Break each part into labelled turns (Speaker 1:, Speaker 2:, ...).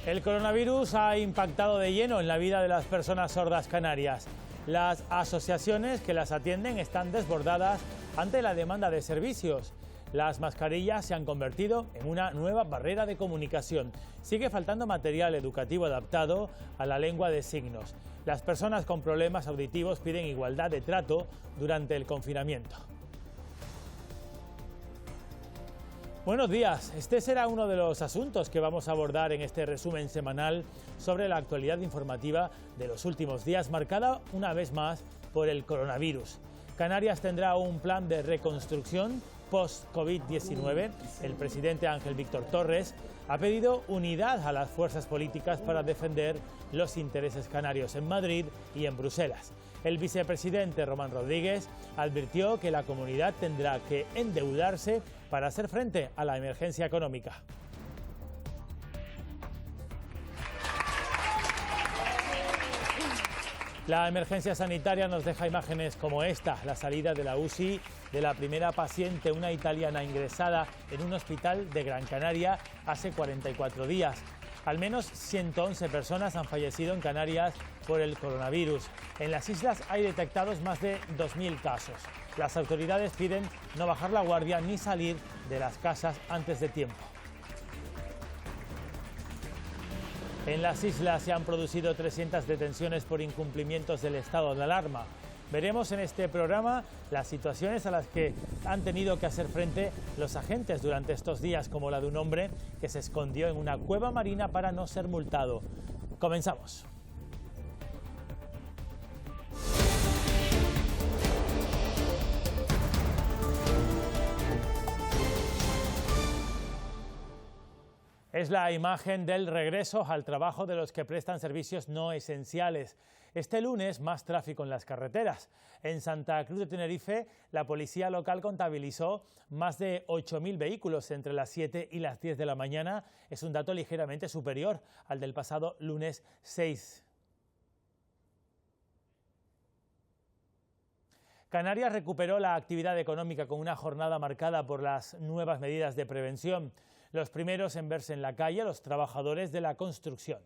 Speaker 1: El coronavirus ha impactado de lleno en la vida de las personas sordas canarias. Las asociaciones que las atienden están desbordadas ante la demanda de servicios. Las mascarillas se han convertido en una nueva barrera de comunicación. Sigue faltando material educativo adaptado a la lengua de signos. Las personas con problemas auditivos piden igualdad de trato durante el confinamiento. Buenos días, este será uno de los asuntos que vamos a abordar en este resumen semanal sobre la actualidad informativa de los últimos días, marcada una vez más por el coronavirus. Canarias tendrá un plan de reconstrucción post-COVID-19. El presidente Ángel Víctor Torres ha pedido unidad a las fuerzas políticas para defender los intereses canarios en Madrid y en Bruselas. El vicepresidente Román Rodríguez advirtió que la comunidad tendrá que endeudarse para hacer frente a la emergencia económica. La emergencia sanitaria nos deja imágenes como esta, la salida de la UCI de la primera paciente, una italiana ingresada en un hospital de Gran Canaria hace 44 días. Al menos 111 personas han fallecido en Canarias por el coronavirus. En las islas hay detectados más de 2.000 casos. Las autoridades piden no bajar la guardia ni salir de las casas antes de tiempo. En las islas se han producido 300 detenciones por incumplimientos del estado de alarma. Veremos en este programa las situaciones a las que han tenido que hacer frente los agentes durante estos días, como la de un hombre que se escondió en una cueva marina para no ser multado. Comenzamos. Es la imagen del regreso al trabajo de los que prestan servicios no esenciales. Este lunes, más tráfico en las carreteras. En Santa Cruz de Tenerife, la policía local contabilizó más de 8.000 vehículos entre las 7 y las 10 de la mañana. Es un dato ligeramente superior al del pasado lunes 6. Canarias recuperó la actividad económica con una jornada marcada por las nuevas medidas de prevención. Los primeros en verse en la calle, los trabajadores de la construcción.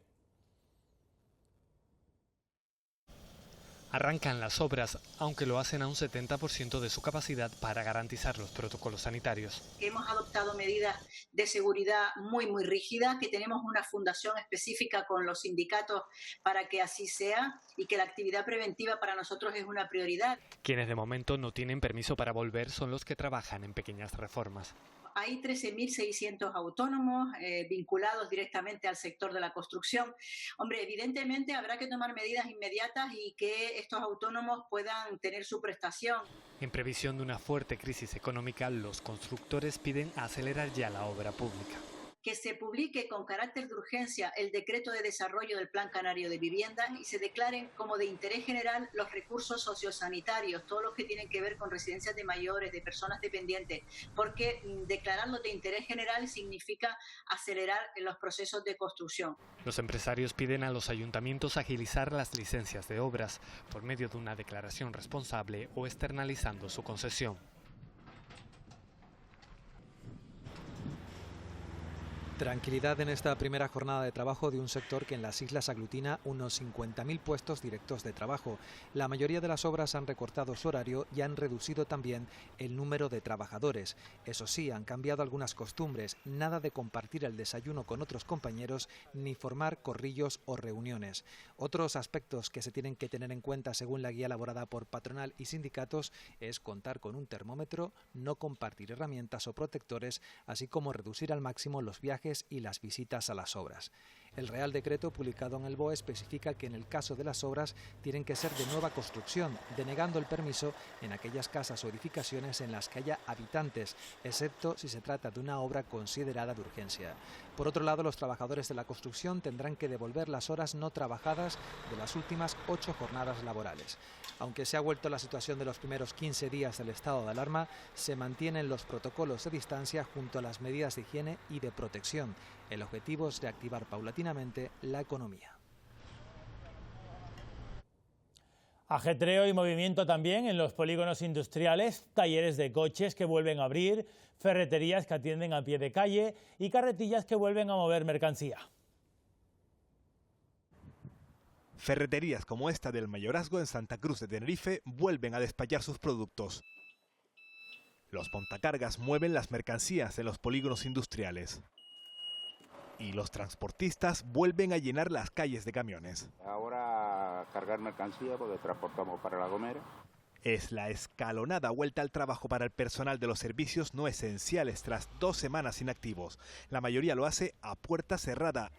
Speaker 2: Arrancan las obras, aunque lo hacen a un 70% de su capacidad para garantizar los protocolos sanitarios.
Speaker 3: Hemos adoptado medidas de seguridad muy rígidas, que tenemos una fundación específica con los sindicatos para que así sea y que la actividad preventiva para nosotros es una prioridad.
Speaker 2: Quienes de momento no tienen permiso para volver son los que trabajan en pequeñas reformas.
Speaker 3: Hay 13.600 autónomos vinculados directamente al sector de la construcción. Hombre, evidentemente habrá que tomar medidas inmediatas y que estos autónomos puedan tener su prestación.
Speaker 2: En previsión de una fuerte crisis económica, los constructores piden acelerar ya la obra pública.
Speaker 3: Que se publique con carácter de urgencia el decreto de desarrollo del Plan Canario de Vivienda y se declaren como de interés general los recursos sociosanitarios, todos los que tienen que ver con residencias de mayores, de personas dependientes, porque declararlos de interés general significa acelerar los procesos de construcción.
Speaker 2: Los empresarios piden a los ayuntamientos agilizar las licencias de obras por medio de una declaración responsable o externalizando su concesión.
Speaker 4: Tranquilidad en esta primera jornada de trabajo de un sector que en las islas aglutina unos 50.000 puestos directos de trabajo. La mayoría de las obras han recortado su horario y han reducido también el número de trabajadores. Eso sí, han cambiado algunas costumbres, nada de compartir el desayuno con otros compañeros ni formar corrillos o reuniones. Otros aspectos que se tienen que tener en cuenta según la guía elaborada por patronal y sindicatos es contar con un termómetro, no compartir herramientas o protectores, así como reducir al máximo los viajes y las visitas a las obras. El Real Decreto publicado en el BOE especifica que en el caso de las obras tienen que ser de nueva construcción, denegando el permiso en aquellas casas o edificaciones en las que haya habitantes, excepto si se trata de una obra considerada de urgencia. Por otro lado, los trabajadores de la construcción tendrán que devolver las horas no trabajadas de las últimas 8 jornadas laborales. Aunque se ha vuelto la situación de los primeros 15 días del estado de alarma, se mantienen los protocolos de distancia junto a las medidas de higiene y de protección. El objetivo es reactivar paulatinamente la economía.
Speaker 1: Ajetreo y movimiento también en los polígonos industriales, talleres de coches que vuelven a abrir, ferreterías que atienden a pie de calle y carretillas que vuelven a mover mercancía.
Speaker 5: Ferreterías como esta del Mayorazgo en Santa Cruz de Tenerife vuelven a despachar sus productos. Los montacargas mueven las mercancías en los polígonos industriales. Y los transportistas vuelven a llenar las calles de camiones.
Speaker 6: Ahora a cargar mercancía porque transportamos para La Gomera.
Speaker 5: Es la escalonada vuelta al trabajo para el personal de los servicios no esenciales tras 2 semanas inactivos. La mayoría lo hace a puerta cerrada.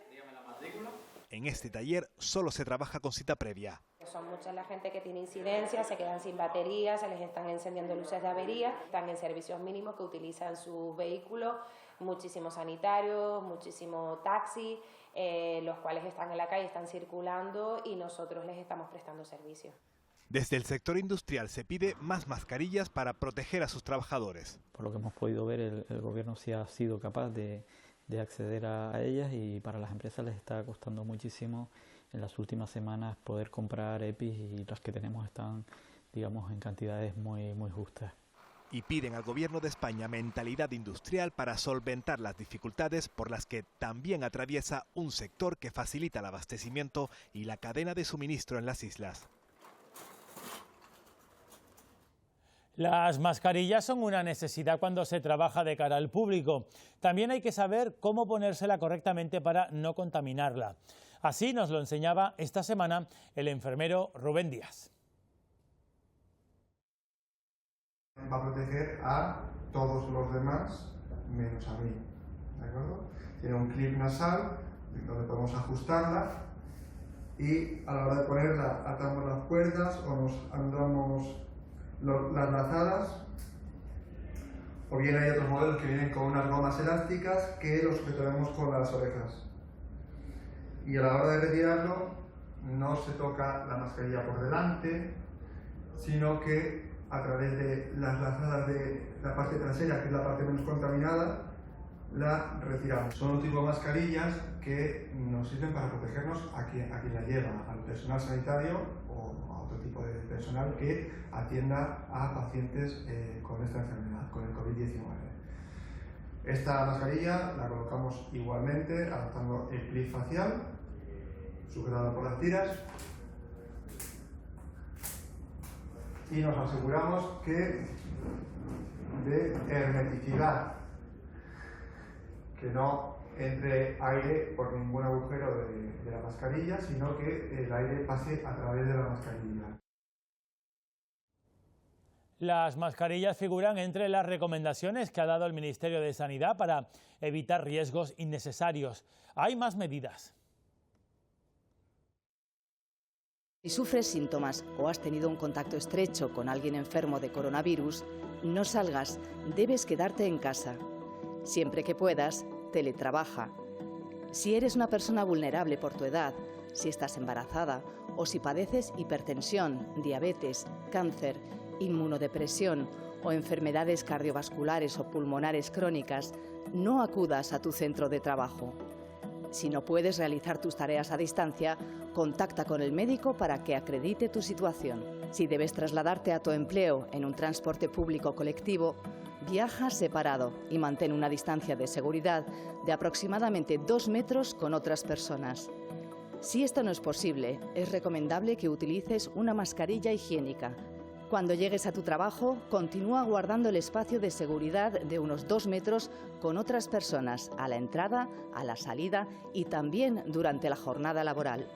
Speaker 5: En este taller solo se trabaja con cita previa.
Speaker 7: Son mucha la gente que tiene incidencias, se quedan sin batería, se les están encendiendo luces de avería, están en servicios mínimos que utilizan sus vehículos, muchísimos sanitarios, muchísimo taxi, los cuales están en la calle, están circulando y nosotros les estamos prestando servicio.
Speaker 5: Desde el sector industrial se pide más mascarillas para proteger a sus trabajadores.
Speaker 8: Por lo que hemos podido ver, el gobierno sí ha sido capaz de acceder a ellas, y para las empresas les está costando muchísimo en las últimas semanas poder comprar EPIs, y las que tenemos están, digamos, en cantidades muy justas.
Speaker 5: Y piden al gobierno de España mentalidad industrial para solventar las dificultades por las que también atraviesa un sector que facilita el abastecimiento y la cadena de suministro en las islas.
Speaker 1: Las mascarillas son una necesidad cuando se trabaja de cara al público. También hay que saber cómo ponérsela correctamente para no contaminarla. Así nos lo enseñaba esta semana el enfermero Rubén Díaz.
Speaker 9: Va a proteger a todos los demás menos a mí, ¿de acuerdo? Tiene un clip nasal donde podemos ajustarla y a la hora de ponerla atamos las cuerdas o nos andamos las lazadas, o bien hay otros modelos que vienen con unas gomas elásticas que los sujetaremos con las orejas. Y a la hora de retirarlo no se toca la mascarilla por delante, sino que a través de las lazadas de la parte trasera, que es la parte menos contaminada, la retiramos. Son un tipo de mascarillas que nos sirven para protegernos a quien la lleva, al personal sanitario o a otro tipo de personal que atienda a pacientes con esta enfermedad, con el COVID-19. Esta mascarilla la colocamos igualmente adaptando el clip facial, sujetado por las tiras, y nos aseguramos que de hermeticidad, que no entre aire por ningún agujero de la mascarilla, sino que el aire pase a través de la mascarilla.
Speaker 1: Las mascarillas figuran entre las recomendaciones que ha dado el Ministerio de Sanidad para evitar riesgos innecesarios. Hay más medidas.
Speaker 10: Si sufres síntomas o has tenido un contacto estrecho con alguien enfermo de coronavirus, no salgas, debes quedarte en casa. Siempre que puedas, teletrabaja. Si eres una persona vulnerable por tu edad, si estás embarazada o si padeces hipertensión, diabetes, cáncer, inmunodepresión o enfermedades cardiovasculares o pulmonares crónicas, no acudas a tu centro de trabajo. Si no puedes realizar tus tareas a distancia, contacta con el médico para que acredite tu situación. Si debes trasladarte a tu empleo en un transporte público o colectivo, viaja separado y mantén una distancia de seguridad de aproximadamente 2 metros con otras personas. Si esto no es posible, es recomendable que utilices una mascarilla higiénica. Cuando llegues a tu trabajo, continúa guardando el espacio de seguridad de unos 2 metros con otras personas a la entrada, a la salida y también durante la jornada laboral.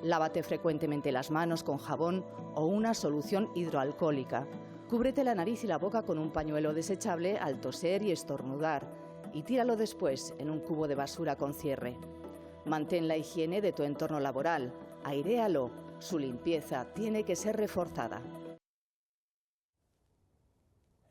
Speaker 10: Lávate frecuentemente las manos con jabón o una solución hidroalcohólica. Cúbrete la nariz y la boca con un pañuelo desechable al toser y estornudar y tíralo después en un cubo de basura con cierre. Mantén la higiene de tu entorno laboral, airéalo, su limpieza tiene que ser reforzada.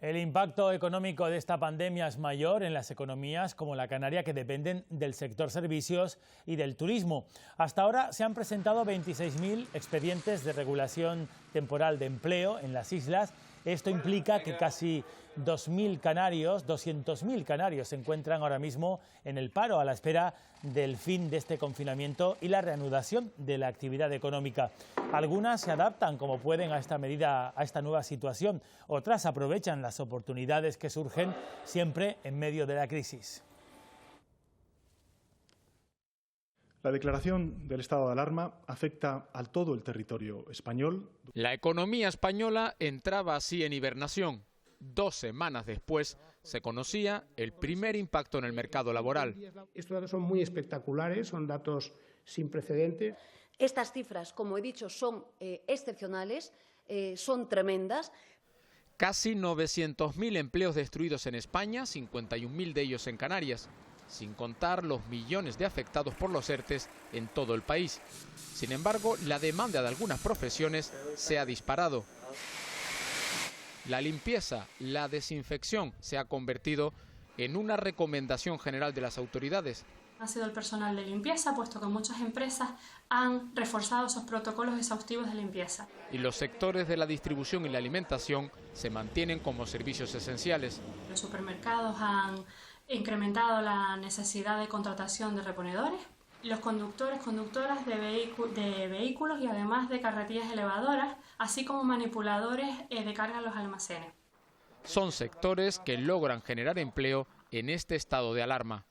Speaker 1: El impacto económico de esta pandemia es mayor en las economías como la canaria, que dependen del sector servicios y del turismo. Hasta ahora se han presentado 26.000 expedientes de regulación temporal de empleo en las islas. Esto implica que casi 200.000 canarios se encuentran ahora mismo en el paro a la espera del fin de este confinamiento y la reanudación de la actividad económica. Algunas se adaptan como pueden a esta medida, a esta nueva situación. Otras aprovechan las oportunidades que surgen siempre en medio de la crisis.
Speaker 11: La declaración del estado de alarma afecta a todo el territorio español.
Speaker 12: La economía española entraba así en hibernación. 2 semanas después se conocía el primer impacto en el mercado laboral.
Speaker 13: Estos datos son muy espectaculares, son datos sin precedentes.
Speaker 14: Estas cifras, como he dicho, son excepcionales, son tremendas.
Speaker 12: Casi 900.000 empleos destruidos en España, 51.000 de ellos en Canarias, sin contar los millones de afectados por los ERTEs en todo el país. Sin embargo, la demanda de algunas profesiones se ha disparado. La limpieza, la desinfección se ha convertido en una recomendación general de las autoridades.
Speaker 15: Ha sido el personal de limpieza, puesto que muchas empresas han reforzado esos protocolos exhaustivos de limpieza.
Speaker 12: Y los sectores de la distribución y la alimentación se mantienen como servicios esenciales.
Speaker 15: Los supermercados han incrementado la necesidad de contratación de reponedores. Los conductores, conductoras de vehículos y además de carretillas elevadoras, así como manipuladores de carga en los almacenes.
Speaker 12: Son sectores que logran generar empleo en este estado de alarma.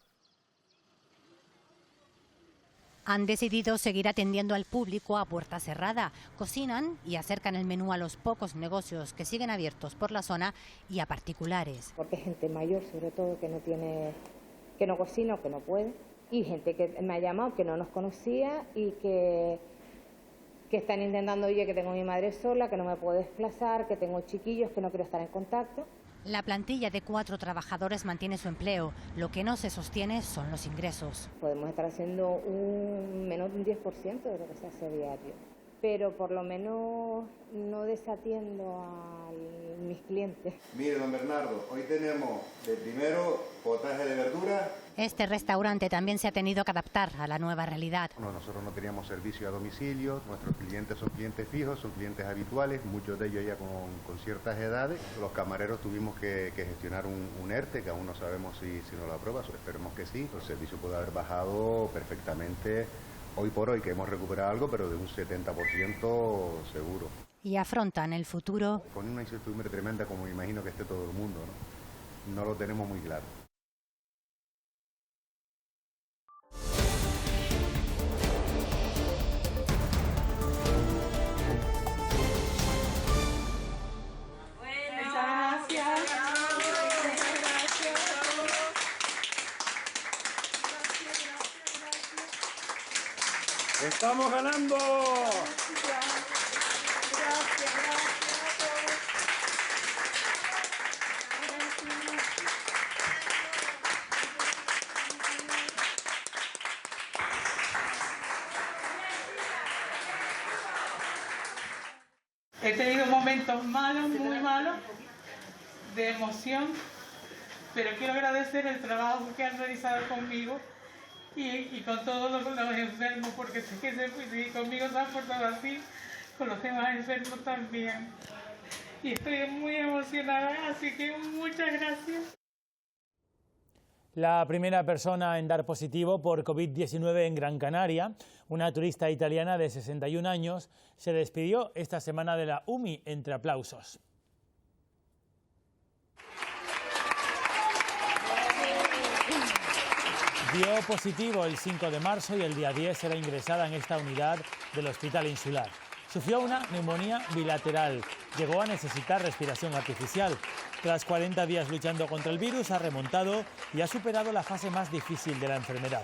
Speaker 16: Han decidido seguir atendiendo al público a puerta cerrada. Cocinan y acercan el menú a los pocos negocios que siguen abiertos por la zona y a particulares.
Speaker 7: Porque hay gente mayor, sobre todo, que no cocina o que no puede. Y gente que me ha llamado que no nos conocía y que están intentando, oye, que tengo a mi madre sola, que no me puedo desplazar, que tengo chiquillos, que no quiero estar en contacto.
Speaker 16: La plantilla de 4 trabajadores mantiene su empleo. Lo que no se sostiene son los ingresos.
Speaker 7: Podemos estar haciendo menos de un 10% de lo que se hace a diario. Pero por lo menos no desatiendo a mis clientes.
Speaker 17: Mire, don Bernardo, hoy tenemos de primero potaje de verduras.
Speaker 16: Este restaurante también se ha tenido que adaptar a la nueva realidad.
Speaker 17: Nosotros no teníamos servicio a domicilio, nuestros clientes son clientes fijos, son clientes habituales, muchos de ellos ya con ciertas edades. Los camareros tuvimos que gestionar un ERTE, que aún no sabemos si nos lo aprueba, esperemos que sí. El servicio puede haber bajado perfectamente hoy por hoy, que hemos recuperado algo, pero de un 70% seguro.
Speaker 16: Y afrontan el futuro
Speaker 17: con una incertidumbre tremenda, como me imagino que esté todo el mundo, ¿no? No lo tenemos muy claro.
Speaker 18: ¡Estamos ganando!
Speaker 19: He tenido momentos malos, muy malos, de emoción, pero quiero agradecer el trabajo que han realizado conmigo y con todos los enfermos, porque sé que si conmigo se han portado así, con los demás enfermos también. Y estoy muy emocionada, así que muchas gracias.
Speaker 1: La primera persona en dar positivo por COVID-19 en Gran Canaria, una turista italiana de 61 años, se despidió esta semana de la UMI entre aplausos. Dio positivo el 5 de marzo y el día 10 será ingresada en esta unidad del Hospital Insular. Sufrió una neumonía bilateral, llegó a necesitar respiración artificial. Tras 40 días luchando contra el virus, ha remontado y ha superado la fase más difícil de la enfermedad.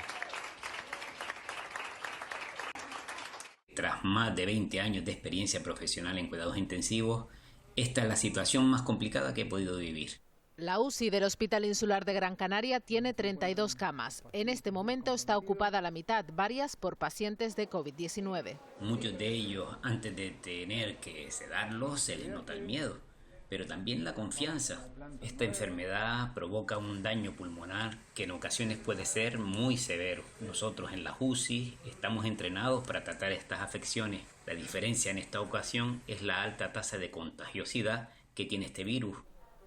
Speaker 20: Tras más de 20 años de experiencia profesional en cuidados intensivos, esta es la situación más complicada que he podido vivir.
Speaker 21: La UCI del Hospital Insular de Gran Canaria tiene 32 camas. En este momento está ocupada la mitad, varias por pacientes de COVID-19.
Speaker 20: Muchos de ellos, antes de tener que sedarlos, se les nota el miedo, pero también la confianza. Esta enfermedad provoca un daño pulmonar que en ocasiones puede ser muy severo. Nosotros en la UCI estamos entrenados para tratar estas afecciones. La diferencia en esta ocasión es la alta tasa de contagiosidad que tiene este virus.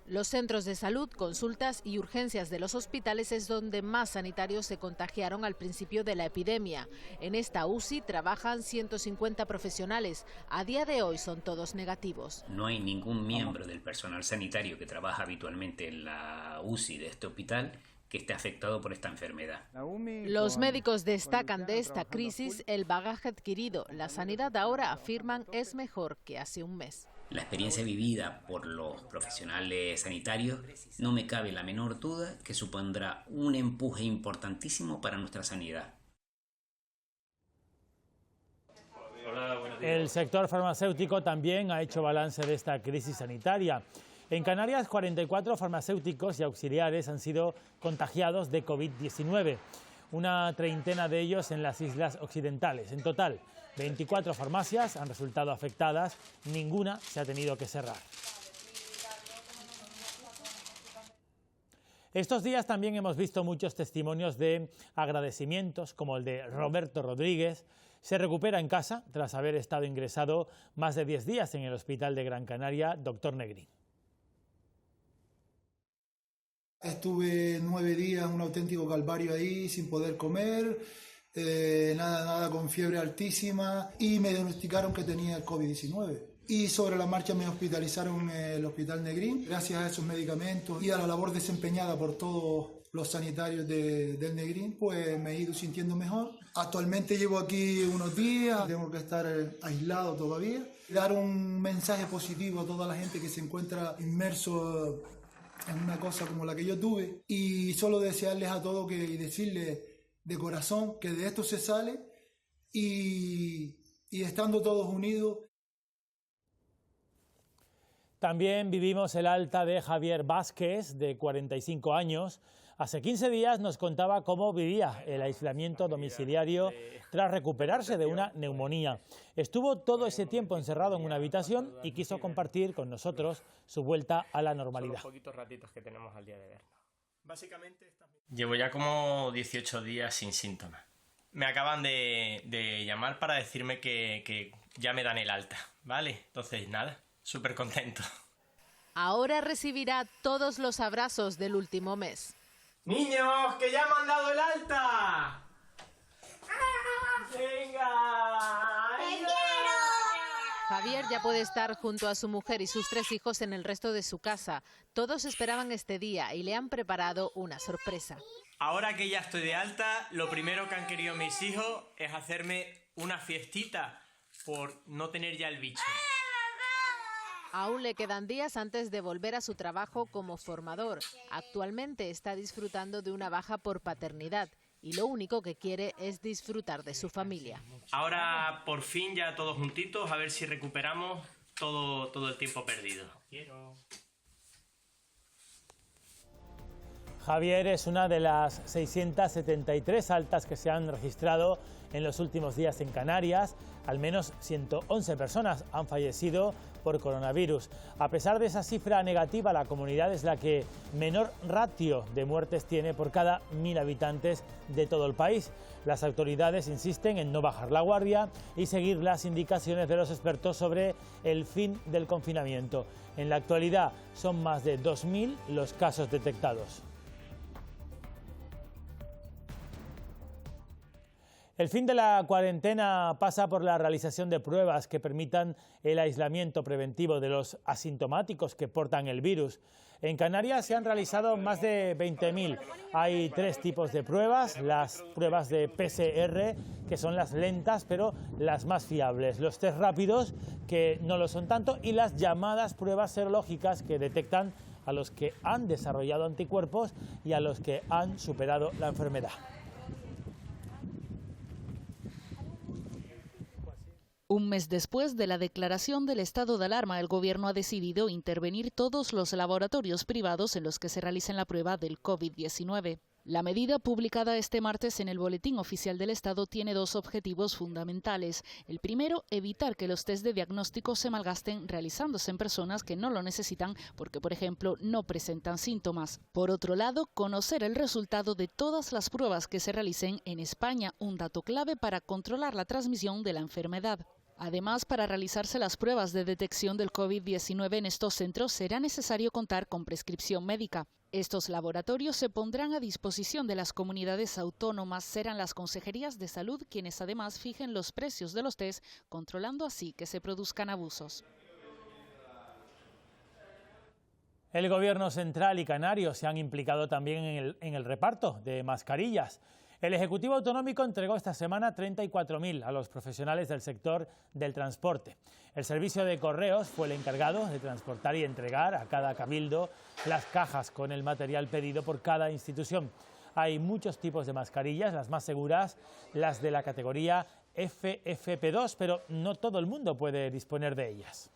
Speaker 21: Los centros de salud, consultas y urgencias de los hospitales es donde más sanitarios se contagiaron al principio de la epidemia. En esta UCI trabajan 150 profesionales. A día de hoy son todos negativos.
Speaker 20: No hay ningún miembro del personal sanitario que trabaja habitualmente en la UCI de este hospital que esté afectado por esta enfermedad.
Speaker 21: Los médicos destacan de esta crisis el bagaje adquirido. La sanidad ahora, afirman, es mejor que hace un mes.
Speaker 20: La experiencia vivida por los profesionales sanitarios no me cabe la menor duda que supondrá un empuje importantísimo para nuestra sanidad.
Speaker 1: El sector farmacéutico también ha hecho balance de esta crisis sanitaria. En Canarias, 44 farmacéuticos y auxiliares han sido contagiados de COVID-19, una treintena de ellos en las islas occidentales. En total, 24 farmacias han resultado afectadas, ninguna se ha tenido que cerrar. Estos días también hemos visto muchos testimonios de agradecimientos, como el de Roberto Rodríguez. Se recupera en casa tras haber estado ingresado más de 10 días en el hospital de Gran Canaria, Dr. Negrín.
Speaker 18: Estuve 9 días, un auténtico calvario ahí, sin poder comer, nada, con fiebre altísima, y me diagnosticaron que tenía el COVID-19. Y sobre la marcha me hospitalizaron en el Hospital Negrín. Gracias a esos medicamentos y a la labor desempeñada por todos los sanitarios del Negrín, pues me he ido sintiendo mejor. Actualmente llevo aquí unos días, tengo que estar aislado todavía. Dar un mensaje positivo a toda la gente que se encuentra inmerso en una cosa como la que yo tuve, y solo desearles a todos y decirles de corazón que de esto se sale y estando todos unidos.
Speaker 1: También vivimos el alta de Javier Vázquez, de 45 años. Hace 15 días nos contaba cómo vivía el aislamiento domiciliario tras recuperarse de una neumonía. Estuvo todo ese tiempo encerrado en una habitación y quiso compartir con nosotros su vuelta a la normalidad.
Speaker 22: Son los poquitos ratitos que tenemos al día de vernos. Básicamente llevo ya como 18 días sin síntomas. Me acaban de llamar para decirme que ya me dan el alta, ¿vale? Entonces nada, súper contento.
Speaker 21: Ahora recibirá todos los abrazos del último mes.
Speaker 22: ¡Niños, que ya me han dado el alta! ¡Venga!
Speaker 21: ¡Te quiero! Javier ya puede estar junto a su mujer y sus 3 hijos en el resto de su casa. Todos esperaban este día y le han preparado una sorpresa.
Speaker 22: Ahora que ya estoy de alta, lo primero que han querido mis hijos es hacerme una fiestita por no tener ya el bicho.
Speaker 21: Aún le quedan días antes de volver a su trabajo como formador. Actualmente está disfrutando de una baja por paternidad y lo único que quiere es disfrutar de su familia.
Speaker 22: Ahora, por fin, ya todos juntitos, a ver si recuperamos todo el tiempo perdido.
Speaker 1: Javier es una de las 673 altas que se han registrado en los últimos días en Canarias. Al menos 111 personas han fallecido por coronavirus. A pesar de esa cifra negativa, la comunidad es la que menor ratio de muertes tiene por cada 1000 habitantes de todo el país. Las autoridades insisten en no bajar la guardia y seguir las indicaciones de los expertos sobre el fin del confinamiento. En la actualidad son más de 2000 los casos detectados. El fin de la cuarentena pasa por la realización de pruebas que permitan el aislamiento preventivo de los asintomáticos que portan el virus. En Canarias se han realizado más de 20.000. Hay 3 tipos de pruebas: las pruebas de PCR, que son las lentas pero las más fiables, los test rápidos, que no lo son tanto, y las llamadas pruebas serológicas, que detectan a los que han desarrollado anticuerpos y a los que han superado la enfermedad.
Speaker 23: Un mes después de la declaración del estado de alarma, el Gobierno ha decidido intervenir todos los laboratorios privados en los que se realicen la prueba del COVID-19. La medida, publicada este martes en el Boletín Oficial del Estado, tiene 2 objetivos fundamentales. El primero, evitar que los test de diagnóstico se malgasten realizándose en personas que no lo necesitan porque, por ejemplo, no presentan síntomas. Por otro lado, conocer el resultado de todas las pruebas que se realicen en España, un dato clave para controlar la transmisión de la enfermedad. Además, para realizarse las pruebas de detección del COVID-19 en estos centros será necesario contar con prescripción médica. Estos laboratorios se pondrán a disposición de las comunidades autónomas. Serán las consejerías de salud quienes además fijen los precios de los test, controlando así que se produzcan abusos.
Speaker 1: El Gobierno central y canario se han implicado también en el reparto de mascarillas. El Ejecutivo Autonómico entregó esta semana 34.000 a los profesionales del sector del transporte. El servicio de correos fue el encargado de transportar y entregar a cada cabildo las cajas con el material pedido por cada institución. Hay muchos tipos de mascarillas, las más seguras, las de la categoría FFP2, pero no todo el mundo puede disponer de ellas.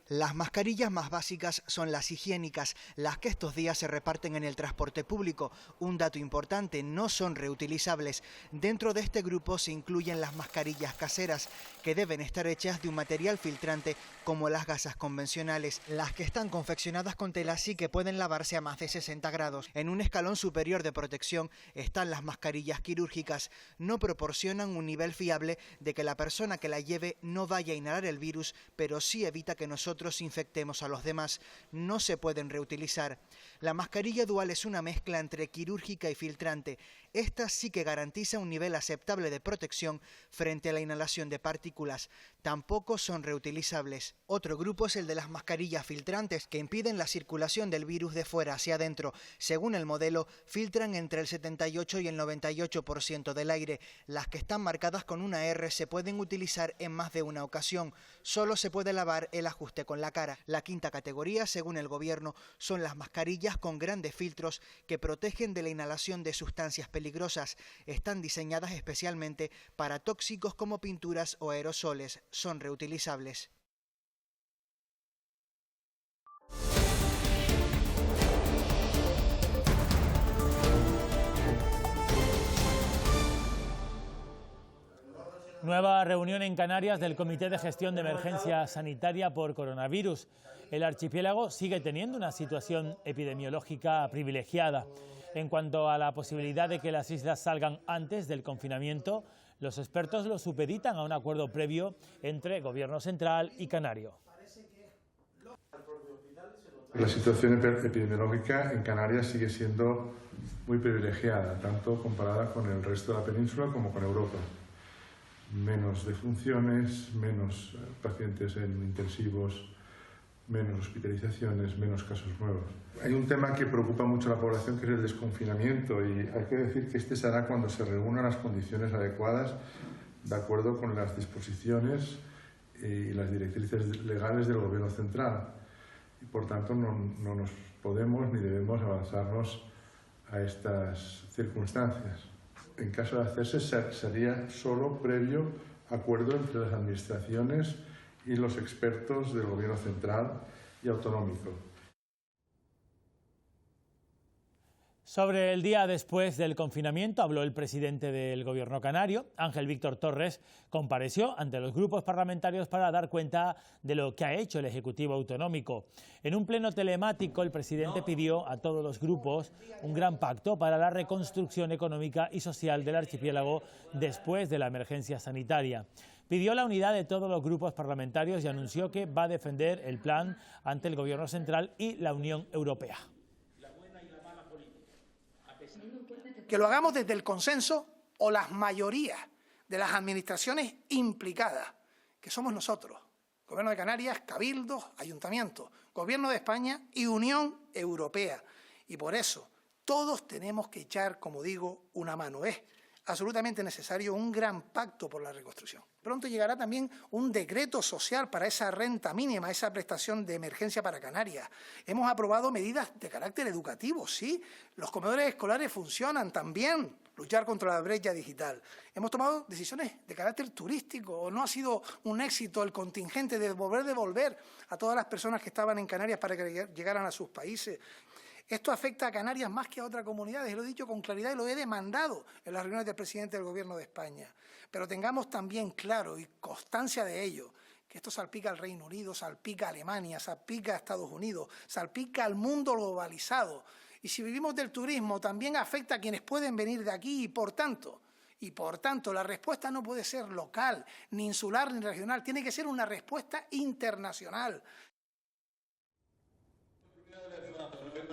Speaker 2: Las mascarillas más básicas son las higiénicas, las que estos días se reparten en el transporte público. Un dato importante, no son reutilizables. Dentro de este grupo se incluyen las mascarillas caseras, que deben estar hechas de un material filtrante como las gasas convencionales. Las que están confeccionadas con tela sí que pueden lavarse a más de 60 grados. En un escalón superior de protección están las mascarillas quirúrgicas. No proporcionan un nivel fiable de que la persona que la lleve no vaya a inhalar el virus, pero sí evita que nosotros infectemos a los demás. No se pueden reutilizar. La mascarilla dual es una mezcla entre quirúrgica y filtrante. Esta sí que garantiza un nivel aceptable de protección frente a la inhalación de partículas. Tampoco son reutilizables. Otro grupo es el de las mascarillas filtrantes, que impiden la circulación del virus de fuera hacia adentro. Según el modelo, filtran entre el 78 y el 98% del aire. Las que están marcadas con una R se pueden utilizar en más de una ocasión. Solo se puede lavar el ajuste con la cara. La quinta categoría, según el Gobierno, son las mascarillas con grandes filtros que protegen de la inhalación de sustancias peligrosas. Están diseñadas especialmente para tóxicos como pinturas o aerosoles. Son reutilizables.
Speaker 1: Nueva reunión en Canarias del Comité de Gestión de Emergencia Sanitaria por Coronavirus. El archipiélago sigue teniendo una situación epidemiológica privilegiada. En cuanto a la posibilidad de que las islas salgan antes del confinamiento, los expertos lo supeditan a un acuerdo previo entre Gobierno central y canario.
Speaker 3: La situación epidemiológica en Canarias sigue siendo muy privilegiada, tanto comparada con el resto de la península como con Europa. Menos defunciones, menos pacientes en intensivos, menos hospitalizaciones, menos casos nuevos. Hay un tema que preocupa mucho a la población, que es el desconfinamiento, y hay que decir que este se hará cuando se reúnan las condiciones adecuadas de acuerdo con las disposiciones y las directrices legales del Gobierno central. Y por tanto no nos podemos ni debemos avanzarnos a estas circunstancias. En caso de hacerse, sería solo previo acuerdo entre las administraciones y los expertos del Gobierno central y autonómico.
Speaker 1: Sobre el día después del confinamiento habló el presidente del Gobierno canario, Ángel Víctor Torres. Compareció ante los grupos parlamentarios para dar cuenta de lo que ha hecho el Ejecutivo Autonómico. En un pleno telemático, el presidente pidió a todos los grupos un gran pacto para la reconstrucción económica y social del archipiélago después de la emergencia sanitaria. Pidió la unidad de todos los grupos parlamentarios y anunció que va a defender el plan ante el Gobierno central y la Unión Europea.
Speaker 4: Que lo hagamos desde el consenso o las mayorías de las administraciones implicadas, que somos nosotros, Gobierno de Canarias, cabildos, ayuntamientos, Gobierno de España y Unión Europea. Y por eso todos tenemos que echar, como digo, una mano. Es absolutamente necesario un gran pacto por la reconstrucción. Pronto llegará también un decreto social para esa renta mínima, esa prestación de emergencia para Canarias. Hemos aprobado medidas de carácter educativo, sí. Los comedores escolares funcionan también. Luchar contra la brecha digital. Hemos tomado decisiones de carácter turístico. No ha sido un éxito el contingente de devolver a todas las personas que estaban en Canarias para que llegaran a sus países. Esto afecta a Canarias más que a otras comunidades, y lo he dicho con claridad y lo he demandado en las reuniones del presidente del Gobierno de España. Pero tengamos también claro y constancia de ello, que esto salpica al Reino Unido, salpica a Alemania, salpica a Estados Unidos, salpica al mundo globalizado. Y si vivimos del turismo, también afecta a quienes pueden venir de aquí y por tanto, la respuesta no puede ser local, ni insular, ni regional, tiene que ser una respuesta internacional.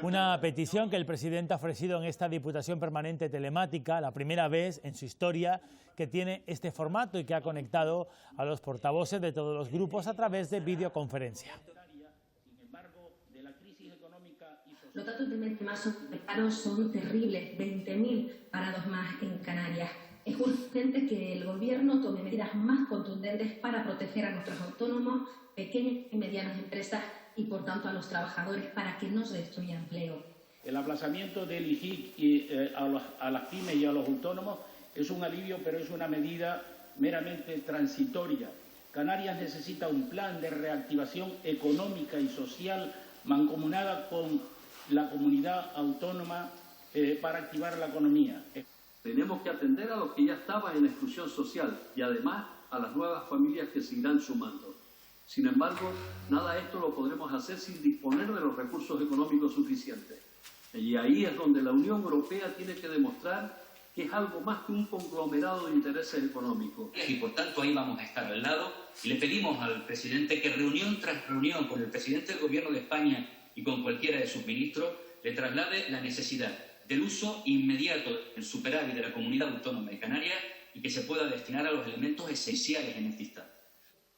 Speaker 1: Una petición que el presidente ha ofrecido en esta Diputación Permanente Telemática, la primera vez en su historia que tiene este formato y que ha conectado a los portavoces de todos los grupos a través de videoconferencia.
Speaker 5: Los datos del mes de marzo de paro son terribles, 20.000 parados más en Canarias. Es urgente que el Gobierno tome medidas más contundentes para proteger a nuestros autónomos, pequeñas y medianas empresas y, por tanto, a los trabajadores para que no se destruya empleo.
Speaker 6: El aplazamiento del IGIC a las pymes y a los autónomos es un alivio, pero es una medida meramente transitoria. Canarias necesita un plan de reactivación económica y social mancomunada con la comunidad autónoma para activar la economía.
Speaker 8: Tenemos que atender a los que ya estaban en exclusión social y además a las nuevas familias que se irán sumando. Sin embargo, nada de esto lo podremos hacer sin disponer de los recursos económicos suficientes. Y ahí es donde la Unión Europea tiene que demostrar que es algo más que un conglomerado de intereses económicos.
Speaker 24: Y por tanto ahí vamos a estar al lado y le pedimos al presidente que reunión tras reunión con el presidente del Gobierno de España y con cualquiera de sus ministros le traslade la necesidad del uso inmediato del superávit de la Comunidad Autónoma de Canarias y que se pueda destinar a los elementos esenciales en este instante.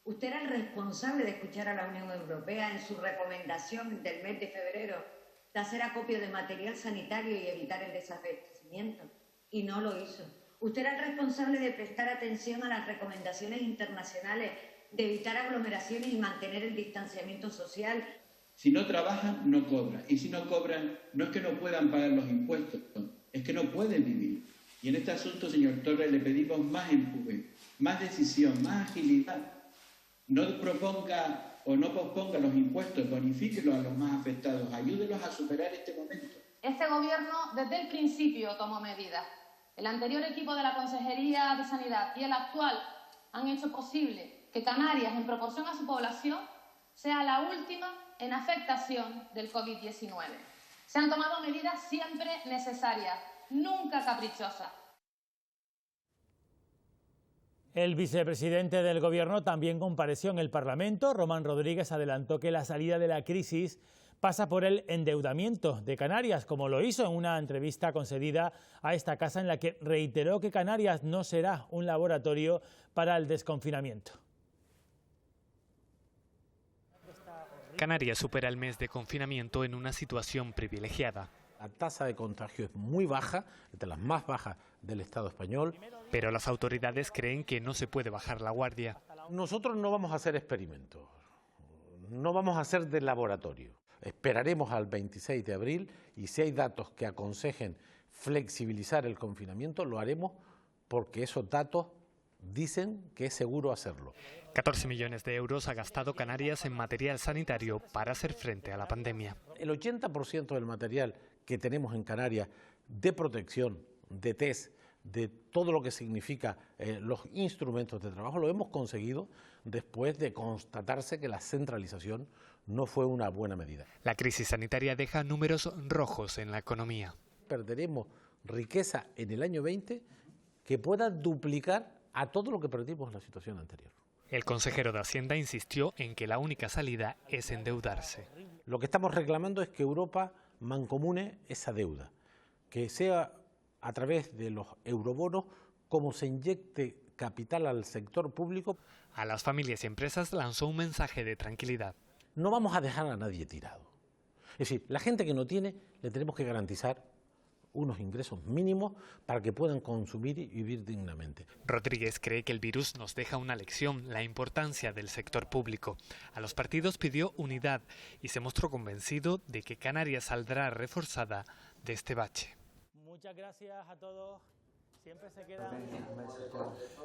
Speaker 25: Usted era el responsable de escuchar a la Unión Europea en su recomendación del mes de febrero de hacer acopio de material sanitario y evitar el desabastecimiento, y no lo hizo. Usted era el responsable de prestar atención a las recomendaciones internacionales, de evitar aglomeraciones y mantener el distanciamiento social.
Speaker 6: Si no trabajan, no cobran. Y si no cobran, no es que no puedan pagar los impuestos, es que no pueden vivir. Y en este asunto, señor Torres, le pedimos más empuje, más decisión, más agilidad. No proponga o no posponga los impuestos, bonifíquelos a los más afectados, ayúdelos a superar este momento.
Speaker 26: Este gobierno desde el principio tomó medidas. El anterior equipo de la Consejería de Sanidad y el actual han hecho posible que Canarias, en proporción a su población, sea la última en afectación del COVID-19. Se han tomado medidas siempre necesarias, nunca caprichosas.
Speaker 1: El vicepresidente del Gobierno también compareció en el Parlamento. Román Rodríguez adelantó que la salida de la crisis pasa por el endeudamiento de Canarias, como lo hizo en una entrevista concedida a esta casa, en la que reiteró que Canarias no será un laboratorio para el desconfinamiento.
Speaker 27: Canarias supera el mes de confinamiento en una situación privilegiada.
Speaker 28: La tasa de contagio es muy baja, entre las más bajas del Estado español.
Speaker 27: Pero las autoridades creen que no se puede bajar la guardia.
Speaker 28: Nosotros no vamos a hacer experimentos, no vamos a hacer de laboratorio. Esperaremos al 26 de abril y si hay datos que aconsejen flexibilizar el confinamiento, lo haremos porque esos datos dicen que es seguro hacerlo.
Speaker 27: 14 millones de euros ha gastado Canarias en material sanitario para hacer frente a la pandemia.
Speaker 28: El 80% del material que tenemos en Canarias de protección, de test, de todo lo que significa los instrumentos de trabajo, lo hemos conseguido después de constatarse que la centralización no fue una buena medida.
Speaker 27: La crisis sanitaria deja números rojos en la economía.
Speaker 28: Perderemos riqueza en el año 20 que pueda duplicar a todo lo que perdimos en la situación anterior.
Speaker 27: El consejero de Hacienda insistió en que la única salida es endeudarse.
Speaker 28: Lo que estamos reclamando es que Europa mancomune esa deuda, que sea a través de los eurobonos como se inyecte capital al sector público.
Speaker 27: A las familias y empresas lanzó un mensaje de tranquilidad.
Speaker 28: No vamos a dejar a nadie tirado. Es decir, la gente que no tiene, le tenemos que garantizar unos ingresos mínimos para que puedan consumir y vivir dignamente.
Speaker 27: Rodríguez cree que el virus nos deja una lección, la importancia del sector público. A los partidos pidió unidad y se mostró convencido de que Canarias saldrá reforzada de este bache.
Speaker 1: Muchas gracias a todos. Siempre se quedan.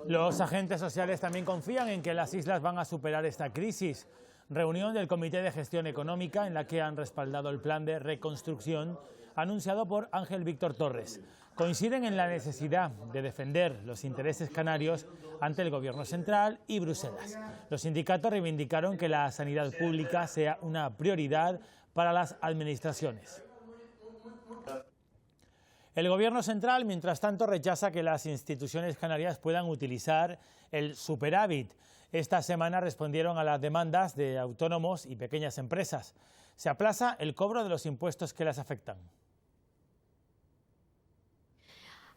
Speaker 1: Los agentes sociales también confían en que las islas van a superar esta crisis. Reunión del Comité de Gestión Económica en la que han respaldado el plan de reconstrucción anunciado por Ángel Víctor Torres. Coinciden en la necesidad de defender los intereses canarios ante el Gobierno central y Bruselas. Los sindicatos reivindicaron que la sanidad pública sea una prioridad para las administraciones. El Gobierno central, mientras tanto, rechaza que las instituciones canarias puedan utilizar el superávit. Esta semana respondieron a las demandas de autónomos y pequeñas empresas. Se aplaza el cobro de los impuestos que las afectan.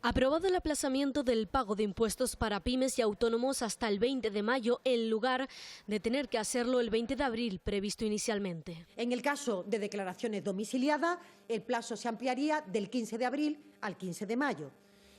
Speaker 7: Aprobado el aplazamiento del pago de impuestos para pymes y autónomos hasta el 20 de mayo, en lugar de tener que hacerlo el 20 de abril, previsto inicialmente.
Speaker 9: En el caso de declaraciones domiciliadas, el plazo se ampliaría del 15 de abril al 15 de mayo.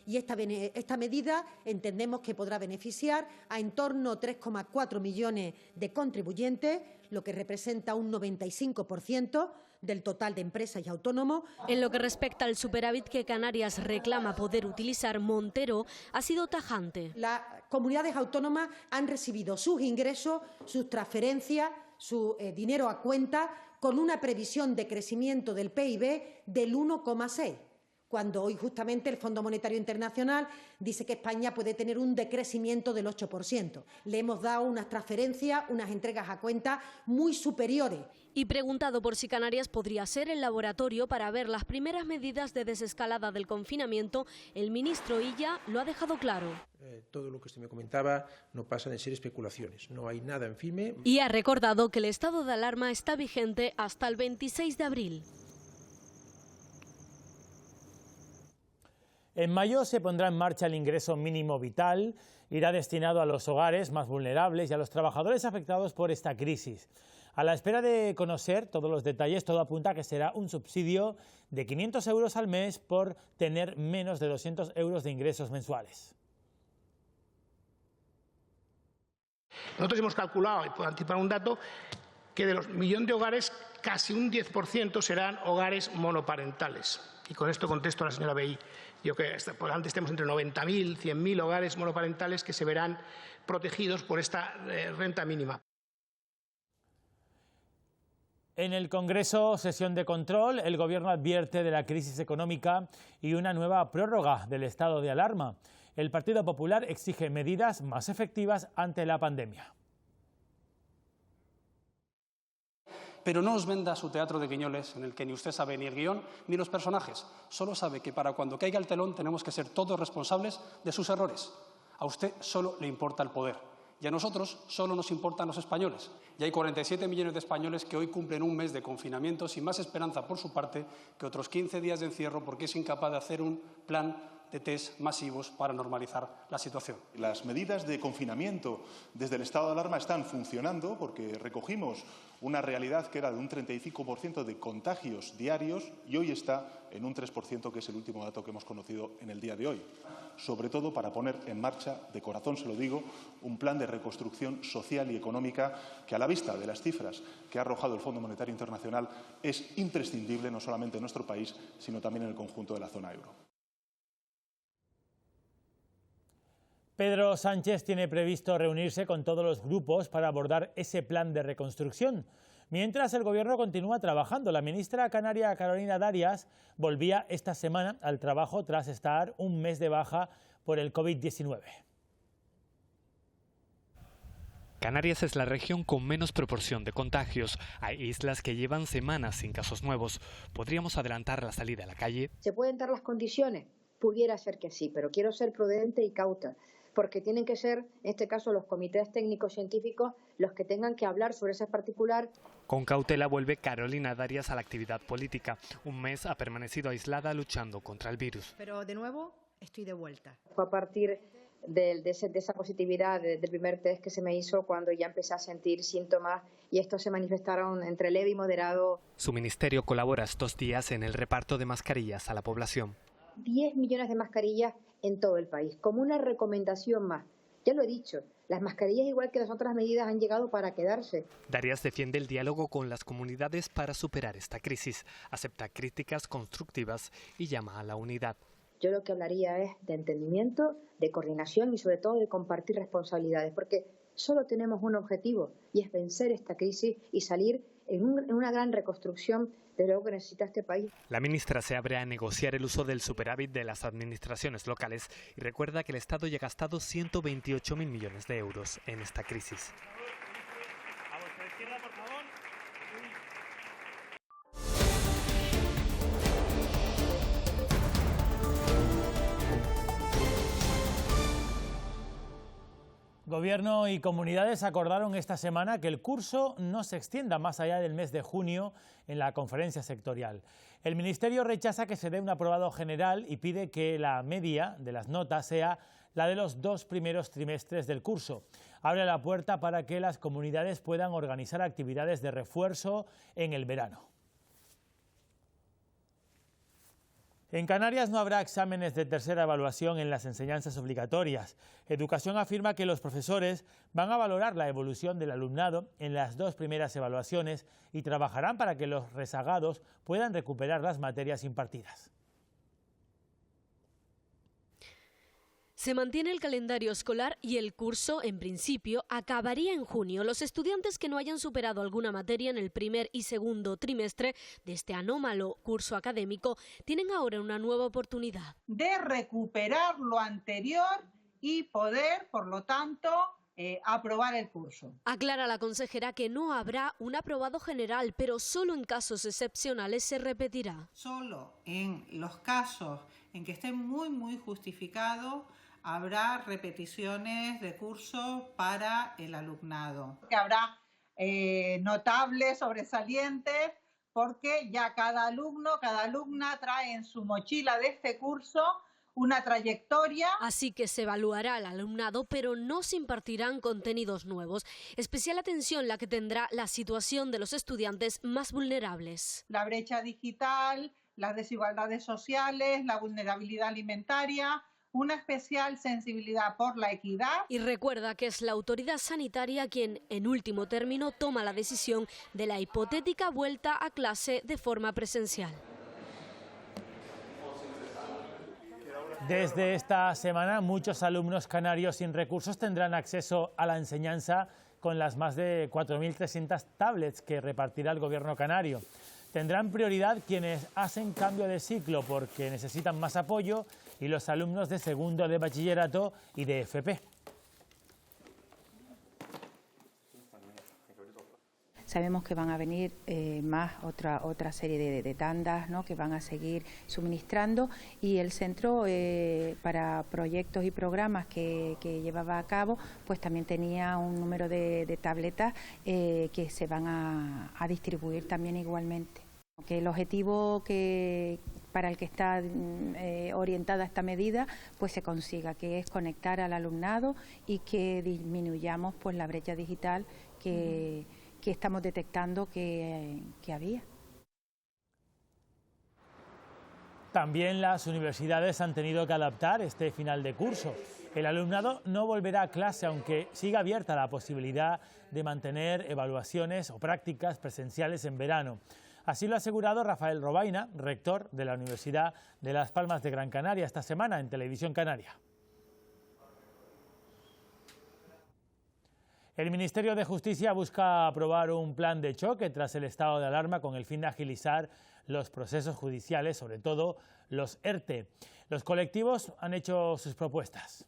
Speaker 9: Y esta medida entendemos que podrá beneficiar a en torno a 3,4 millones de contribuyentes, lo que representa un 95% del total de empresas y autónomos.
Speaker 7: En lo que respecta al superávit que Canarias reclama poder utilizar, Montero ha sido tajante.
Speaker 9: Las comunidades autónomas han recibido sus ingresos, sus transferencias, su dinero a cuenta, con una previsión de crecimiento del PIB del 1,6%. Cuando hoy justamente el Fondo Monetario Internacional dice que España puede tener un decrecimiento del 8%. Le hemos dado unas transferencias, unas entregas a cuenta muy superiores.
Speaker 7: Y preguntado por si Canarias podría ser el laboratorio para ver las primeras medidas de desescalada del confinamiento, el ministro Illa lo ha dejado claro.
Speaker 10: Todo lo que usted me comentaba no pasa de ser especulaciones, no hay nada en firme.
Speaker 7: Y ha recordado que el estado de alarma está vigente hasta el 26 de abril.
Speaker 1: En mayo se pondrá en marcha el ingreso mínimo vital, irá destinado a los hogares más vulnerables y a los trabajadores afectados por esta crisis. A la espera de conocer todos los detalles, todo apunta a que será un subsidio de 500 euros al mes por tener menos de 200 euros de ingresos mensuales.
Speaker 11: Nosotros hemos calculado, y puedo anticipar un dato, que de los 1 millón de hogares, casi un 10% serán hogares monoparentales. Y con esto contesto a la señora Vehí. Yo que por antes tenemos entre 90.000, 100.000 hogares monoparentales que se verán protegidos por esta renta mínima.
Speaker 1: En el Congreso, sesión de control, el Gobierno advierte de la crisis económica y una nueva prórroga del estado de alarma. El Partido Popular exige medidas más efectivas ante la pandemia.
Speaker 12: Pero no os venda su teatro de guiñoles en el que ni usted sabe ni el guión ni los personajes. Solo sabe que para cuando caiga el telón tenemos que ser todos responsables de sus errores. A usted solo le importa el poder y a nosotros solo nos importan los españoles. Y hay 47 millones de españoles que hoy cumplen un mes de confinamiento sin más esperanza por su parte que otros 15 días de encierro porque es incapaz de hacer un plan de test masivos para normalizar la situación.
Speaker 13: Las medidas de confinamiento desde el estado de alarma están funcionando porque recogimos una realidad que era de un 35% de contagios diarios y hoy está en un 3%, que es el último dato que hemos conocido en el día de hoy. Sobre todo para poner en marcha, de corazón se lo digo, un plan de reconstrucción social y económica que, a la vista de las cifras que ha arrojado el Fondo Monetario Internacional, es imprescindible no solamente en nuestro país, sino también en el conjunto de la zona euro.
Speaker 1: Pedro Sánchez tiene previsto reunirse con todos los grupos para abordar ese plan de reconstrucción. Mientras el Gobierno continúa trabajando, la ministra canaria Carolina Darias volvía esta semana al trabajo tras estar un mes de baja por el COVID-19.
Speaker 27: Canarias es la región con menos proporción de contagios. Hay islas que llevan semanas sin casos nuevos. ¿Podríamos adelantar la salida a la calle?
Speaker 14: ¿Se pueden dar las condiciones? Pudiera ser que sí, pero quiero ser prudente y cauta, porque tienen que ser, en este caso, los comités técnicos científicos los que tengan que hablar sobre ese particular.
Speaker 27: Con cautela vuelve Carolina Darias a la actividad política. Un mes ha permanecido aislada luchando contra el virus.
Speaker 14: Pero de nuevo estoy de vuelta. Fue a partir de esa positividad del primer test que se me hizo cuando ya empecé a sentir síntomas y estos se manifestaron entre leve y moderado.
Speaker 27: Su ministerio colabora estos días en el reparto de mascarillas a la población.
Speaker 14: 10 millones de mascarillas en todo el país, como una recomendación más. Ya lo he dicho, las mascarillas, igual que las otras medidas, han llegado para quedarse.
Speaker 27: Darias defiende el diálogo con las comunidades para superar esta crisis, acepta críticas constructivas y llama a la unidad.
Speaker 14: Yo lo que hablaría es de entendimiento, de coordinación y sobre todo de compartir responsabilidades, porque solo tenemos un objetivo y es vencer esta crisis y salir en una gran reconstrucción de lo que necesita este país.
Speaker 27: La ministra se abre a negociar el uso del superávit de las administraciones locales y recuerda que el Estado ya ha gastado 128.000 millones de euros en esta crisis.
Speaker 1: Gobierno y comunidades acordaron esta semana que el curso no se extienda más allá del mes de junio en la conferencia sectorial. El Ministerio rechaza que se dé un aprobado general y pide que la media de las notas sea la de los 2 primeros trimestres del curso. Abre la puerta para que las comunidades puedan organizar actividades de refuerzo en el verano. En Canarias no habrá exámenes de tercera evaluación en las enseñanzas obligatorias. Educación afirma que los profesores van a valorar la evolución del alumnado en las 2 primeras evaluaciones y trabajarán para que los rezagados puedan recuperar las materias impartidas.
Speaker 7: Se mantiene el calendario escolar y el curso, en principio, acabaría en junio. Los estudiantes que no hayan superado alguna materia en el primer y segundo trimestre de este anómalo curso académico tienen ahora una nueva oportunidad
Speaker 15: de recuperar lo anterior y poder, por lo tanto, aprobar el curso.
Speaker 7: Aclara la consejera que no habrá un aprobado general, pero solo en casos excepcionales se repetirá.
Speaker 15: Solo en los casos en que esté muy justificado habrá repeticiones de curso para el alumnado. Que habrá notables, sobresalientes, porque ya cada alumno, cada alumna trae en su mochila de este curso una trayectoria.
Speaker 7: Así que se evaluará al alumnado, pero no se impartirán contenidos nuevos. Especial atención la que tendrá la situación de los estudiantes más vulnerables.
Speaker 15: La brecha digital, las desigualdades sociales, la vulnerabilidad alimentaria, una especial sensibilidad por la equidad.
Speaker 7: Y recuerda que es la autoridad sanitaria quien, en último término, toma la decisión de la hipotética vuelta a clase de forma presencial.
Speaker 1: Desde esta semana, muchos alumnos canarios sin recursos tendrán acceso a la enseñanza con las más de 4.300 tablets que repartirá el Gobierno canario. Tendrán prioridad quienes hacen cambio de ciclo porque necesitan más apoyo y los alumnos de segundo de bachillerato y de FP.
Speaker 16: Sabemos que van a venir otra serie de tandas, ¿no?, que van a seguir suministrando, y el centro para proyectos y programas que llevaba a cabo pues también tenía un número de tabletas que se van a distribuir también igualmente. Que el objetivo para el que está orientada esta medida pues se consiga, que es conectar al alumnado y que disminuyamos pues la brecha digital que estamos detectando que había.
Speaker 1: También las universidades han tenido que adaptar este final de curso. El alumnado no volverá a clase, aunque siga abierta la posibilidad de mantener evaluaciones o prácticas presenciales en verano. Así lo ha asegurado Rafael Robaina, rector de la Universidad de Las Palmas de Gran Canaria, esta semana en Televisión Canaria. El Ministerio de Justicia busca aprobar un plan de choque tras el estado de alarma con el fin de agilizar los procesos judiciales, sobre todo los ERTE. Los colectivos han hecho sus propuestas.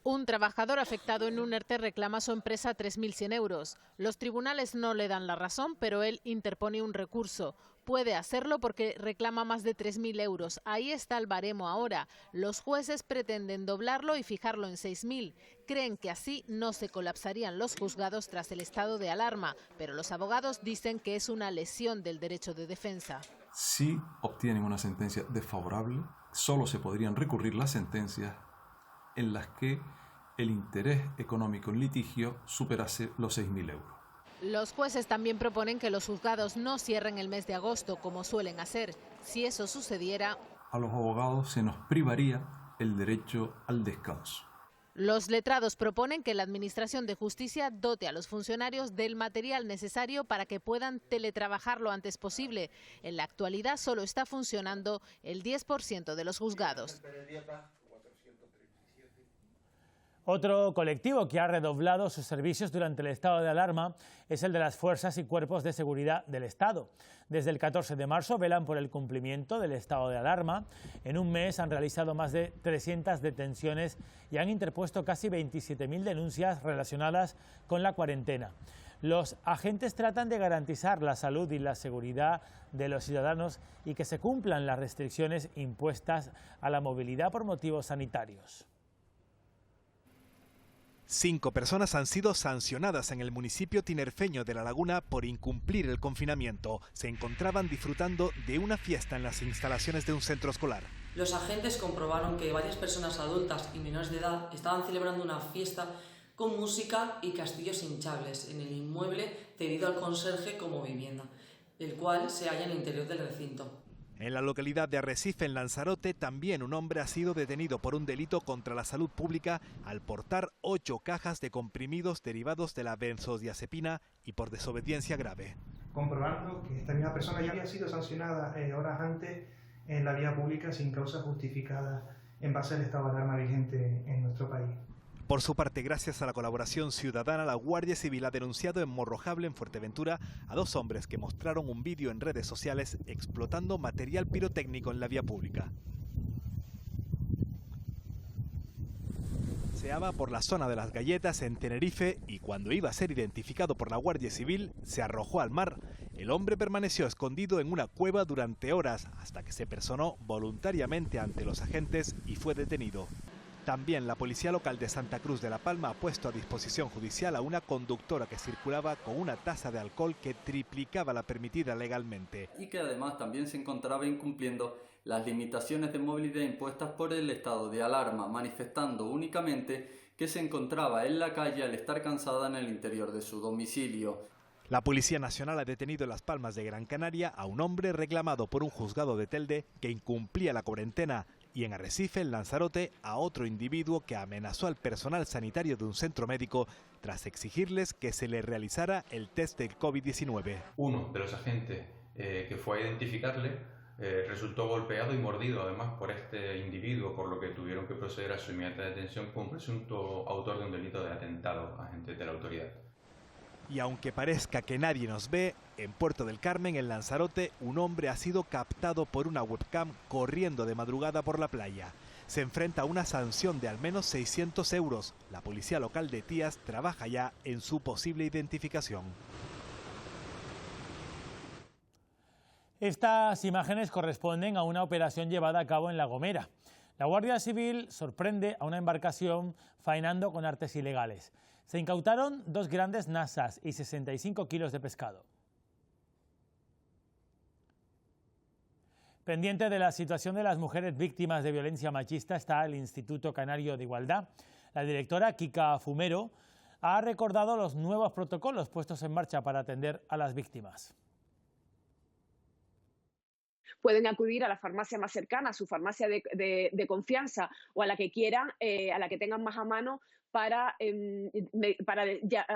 Speaker 17: Un trabajador afectado en un ERTE reclama a su empresa 3.100 euros. Los tribunales no le dan la razón, pero él interpone un recurso. Puede hacerlo porque reclama más de 3.000 euros. Ahí está el baremo ahora. Los jueces pretenden doblarlo y fijarlo en 6.000. Creen que así no se colapsarían los juzgados tras el estado de alarma, pero los abogados dicen que es una lesión del derecho de defensa.
Speaker 18: Si obtienen una sentencia desfavorable, solo se podrían recurrir las sentencias en las que el interés económico en litigio superase los 6.000 euros.
Speaker 17: Los jueces también proponen que los juzgados no cierren el mes de agosto, como suelen hacer. Si eso sucediera,
Speaker 18: a los abogados se nos privaría el derecho al descanso.
Speaker 17: Los letrados proponen que la Administración de Justicia dote a los funcionarios del material necesario para que puedan teletrabajar lo antes posible. En la actualidad solo está funcionando el 10% de los juzgados.
Speaker 1: Otro colectivo que ha redoblado sus servicios durante el estado de alarma es el de las fuerzas y cuerpos de seguridad del Estado. Desde el 14 de marzo velan por el cumplimiento del estado de alarma. En un mes han realizado más de 300 detenciones y han interpuesto casi 27.000 denuncias relacionadas con la cuarentena. Los agentes tratan de garantizar la salud y la seguridad de los ciudadanos y que se cumplan las restricciones impuestas a la movilidad por motivos sanitarios.
Speaker 2: 5 personas han sido sancionadas en el municipio tinerfeño de La Laguna por incumplir el confinamiento. Se encontraban disfrutando de una fiesta en las instalaciones de un centro escolar.
Speaker 3: Los agentes comprobaron que varias personas adultas y menores de edad estaban celebrando una fiesta con música y castillos hinchables en el inmueble cedido al conserje como vivienda, el cual se halla en el interior del recinto.
Speaker 2: En la localidad de Arrecife, en Lanzarote, también un hombre ha sido detenido por un delito contra la salud pública al portar 8 cajas de comprimidos derivados de la benzodiazepina y por desobediencia grave.
Speaker 11: Comprobando que esta misma persona ya había sido sancionada horas antes en la vía pública sin causa justificada en base al estado de alarma vigente en nuestro país.
Speaker 2: Por su parte, gracias a la colaboración ciudadana, la Guardia Civil ha denunciado en Morrojable, en Fuerteventura, a 2 hombres que mostraron un vídeo en redes sociales explotando material pirotécnico en la vía pública. Paseaba por la zona de las Galletas en Tenerife y cuando iba a ser identificado por la Guardia Civil, se arrojó al mar. El hombre permaneció escondido en una cueva durante horas hasta que se personó voluntariamente ante los agentes y fue detenido. También la Policía Local de Santa Cruz de la Palma ha puesto a disposición judicial a una conductora que circulaba con una tasa de alcohol que triplicaba la permitida legalmente.
Speaker 4: Y que además también se encontraba incumpliendo las limitaciones de movilidad impuestas por el estado de alarma, manifestando únicamente que se encontraba en la calle al estar cansada en el interior de su domicilio.
Speaker 2: La Policía Nacional ha detenido en Las Palmas de Gran Canaria a un hombre reclamado por un juzgado de Telde que incumplía la cuarentena, y en Arrecife, en Lanzarote, a otro individuo que amenazó al personal sanitario de un centro médico tras exigirles que se le realizara el test del COVID-19.
Speaker 19: Uno de los agentes que fue a identificarle resultó golpeado y mordido además por este individuo, por lo que tuvieron que proceder a su inmediata detención como presunto autor de un delito de atentado a agentes de la autoridad.
Speaker 2: Y aunque parezca que nadie nos ve, en Puerto del Carmen, en Lanzarote, un hombre ha sido captado por una webcam corriendo de madrugada por la playa. Se enfrenta a una sanción de al menos 600 euros. La policía local de Tías trabaja ya en su posible identificación.
Speaker 1: Estas imágenes corresponden a una operación llevada a cabo en La Gomera. La Guardia Civil sorprende a una embarcación faenando con artes ilegales. Se incautaron 2 grandes nasas y 65 kilos de pescado. Pendiente de la situación de las mujeres víctimas de violencia machista está el Instituto Canario de Igualdad. La directora Kika Fumero ha recordado los nuevos protocolos puestos en marcha para atender a las víctimas.
Speaker 20: Pueden acudir a la farmacia más cercana, a su farmacia de confianza o a la que quieran, a la que tengan más a mano para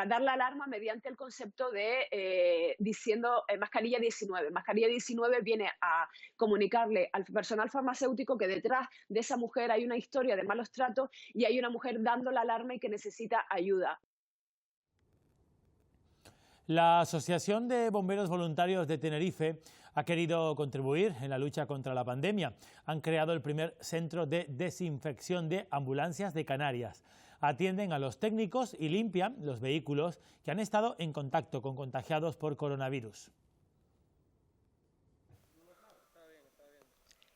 Speaker 20: dar la alarma mediante el concepto de diciendo mascarilla 19. Mascarilla 19 viene a comunicarle al personal farmacéutico que detrás de esa mujer hay una historia de malos tratos y hay una mujer dando la alarma y que necesita ayuda.
Speaker 1: La Asociación de Bomberos Voluntarios de Tenerife ha querido contribuir en la lucha contra la pandemia. Han creado el primer centro de desinfección de ambulancias de Canarias. Atienden a los técnicos y limpian los vehículos que han estado en contacto con contagiados por coronavirus.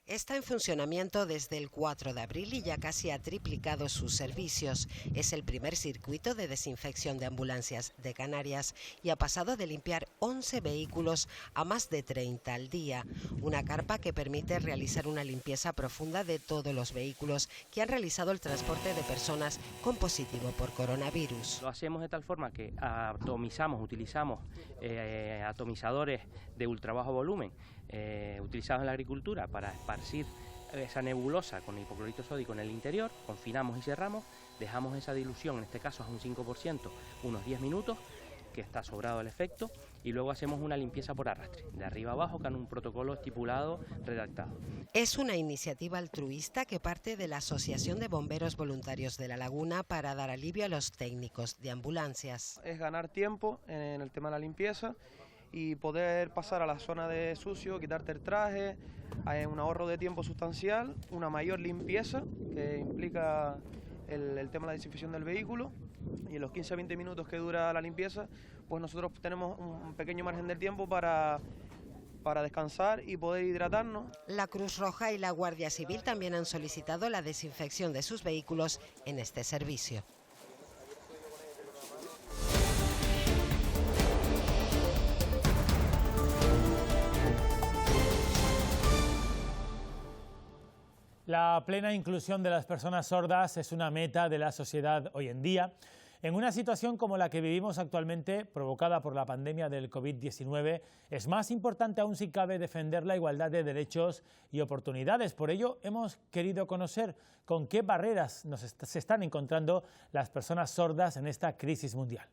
Speaker 21: Está en funcionamiento desde el 4 de abril y ya casi ha triplicado sus servicios. Es el primer circuito de desinfección de ambulancias de Canarias y ha pasado de limpiar 11 vehículos a más de 30 al día. Una carpa que permite realizar una limpieza profunda de todos los vehículos que han realizado el transporte de personas con positivo por coronavirus.
Speaker 22: Lo hacemos de tal forma que utilizamos atomizadores de ultra bajo volumen utilizados en la agricultura para esparcir esa nebulosa con hipoclorito sódico en el interior, confinamos y cerramos, dejamos esa dilución, en este caso es un 5%, unos 10 minutos, que está sobrado el efecto, y luego hacemos una limpieza por arrastre, de arriba abajo, con un protocolo estipulado, redactado.
Speaker 21: Es una iniciativa altruista que parte de la Asociación de Bomberos Voluntarios de La Laguna para dar alivio a los técnicos de ambulancias.
Speaker 23: Es ganar tiempo en el tema de la limpieza y poder pasar a la zona de sucio, quitarte el traje, hay un ahorro de tiempo sustancial, una mayor limpieza que implica el tema de la desinfección del vehículo, y en los 15 a 20 minutos que dura la limpieza, pues nosotros tenemos un pequeño margen de tiempo para descansar y poder hidratarnos.
Speaker 21: La Cruz Roja y la Guardia Civil también han solicitado la desinfección de sus vehículos en este servicio.
Speaker 1: La plena inclusión de las personas sordas es una meta de la sociedad hoy en día. En una situación como la que vivimos actualmente, provocada por la pandemia del COVID-19, es más importante aún si cabe defender la igualdad de derechos y oportunidades. Por ello, hemos querido conocer con qué barreras se están encontrando las personas sordas en esta crisis mundial.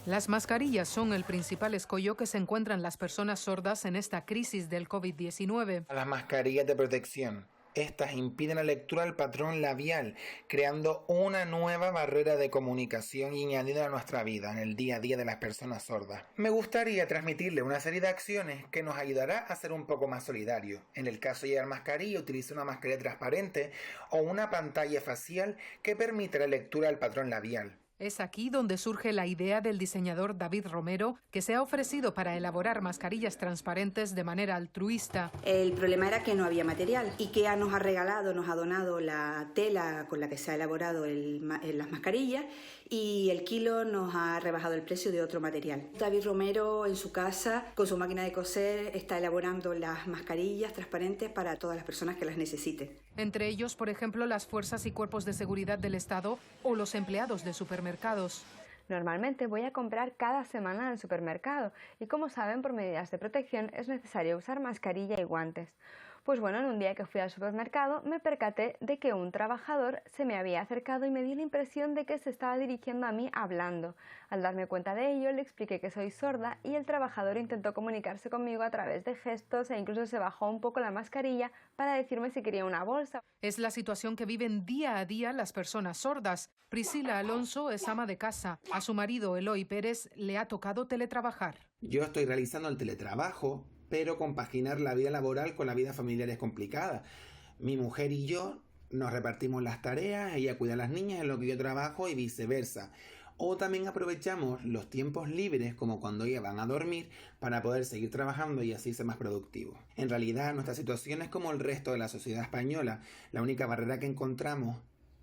Speaker 5: Las mascarillas son el principal escollo que se encuentran las personas sordas en esta crisis del COVID-19.
Speaker 6: Las mascarillas de protección. Estas impiden la lectura del patrón labial, creando una nueva barrera de comunicación y añadiendo a nuestra vida en el día a día de las personas sordas. Me gustaría transmitirle una serie de acciones que nos ayudará a ser un poco más solidarios. En el caso de llevar mascarilla, utilice una mascarilla transparente o una pantalla facial que permita la lectura del patrón labial.
Speaker 5: Es aquí donde surge la idea del diseñador David Romero, que se ha ofrecido para elaborar mascarillas transparentes de manera altruista.
Speaker 8: El problema era que no había material. IKEA nos ha donado la tela con la que se ha elaborado las mascarillas y el kilo nos ha rebajado el precio de otro material. David Romero en su casa, con su máquina de coser, está elaborando las mascarillas transparentes para todas las personas que las necesiten.
Speaker 5: Entre ellos, por ejemplo, las fuerzas y cuerpos de seguridad del Estado o los empleados de supermercados.
Speaker 9: Normalmente voy a comprar cada semana en el supermercado y, como saben, por medidas de protección es necesario usar mascarilla y guantes. Pues bueno, en un día que fui al supermercado me percaté de que un trabajador se me había acercado y me dio la impresión de que se estaba dirigiendo a mí hablando. Al darme cuenta de ello, le expliqué que soy sorda y el trabajador intentó comunicarse conmigo a través de gestos e incluso se bajó un poco la mascarilla para decirme si quería una bolsa.
Speaker 5: Es la situación que viven día a día las personas sordas. Priscila Alonso es ama de casa. A su marido, Eloy Pérez, le ha tocado teletrabajar.
Speaker 6: Yo estoy realizando el teletrabajo, pero compaginar la vida laboral con la vida familiar es complicada. Mi mujer y yo nos repartimos las tareas, ella cuida a las niñas en lo que yo trabajo y viceversa. O también aprovechamos los tiempos libres, como cuando ellas van a dormir, para poder seguir trabajando y así ser más productivos. En realidad, nuestra situación es como el resto de la sociedad española. La única barrera que encontramos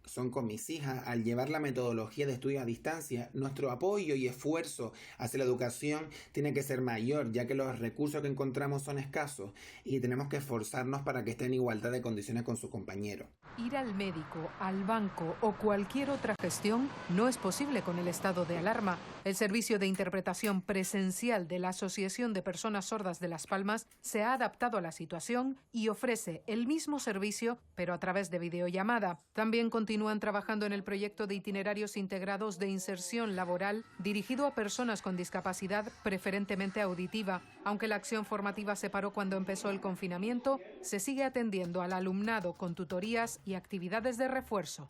Speaker 6: son con mis hijas. Al llevar la metodología de estudio a distancia, nuestro apoyo y esfuerzo hacia la educación tiene que ser mayor, ya que los recursos que encontramos son escasos y tenemos que esforzarnos para que estén en igualdad de condiciones con sus compañeros.
Speaker 5: Ir al médico, al banco o cualquier otra gestión no es posible con el estado de alarma. El servicio de interpretación presencial de la Asociación de Personas Sordas de Las Palmas se ha adaptado a la situación y ofrece el mismo servicio, pero a través de videollamada. También continúan trabajando en el proyecto de itinerarios integrados de inserción laboral dirigido a personas con discapacidad preferentemente auditiva. Aunque la acción formativa se paró cuando empezó el confinamiento, se sigue atendiendo al alumnado con tutorías y actividades de refuerzo.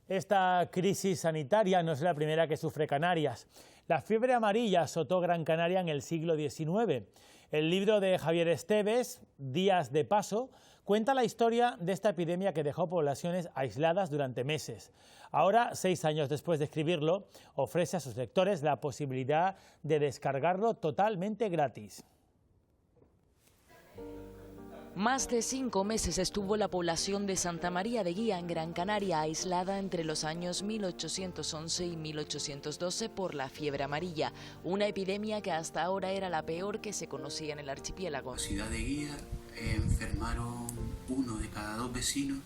Speaker 1: Esta crisis sanitaria no es la primera que sufre Canarias. La fiebre amarilla azotó Gran Canaria en el siglo XIX. El libro de Javier Esteves, Días de Paso, cuenta la historia de esta epidemia que dejó poblaciones aisladas durante meses. Ahora, 6 años después de escribirlo, ofrece a sus lectores la posibilidad de descargarlo totalmente gratis.
Speaker 24: Más de 5 meses estuvo la población de Santa María de Guía en Gran Canaria aislada entre los años 1811 y 1812 por la fiebre amarilla, una epidemia que hasta ahora era la peor que se conocía en el archipiélago.
Speaker 25: En la ciudad de Guía enfermaron 1 de cada 2 vecinos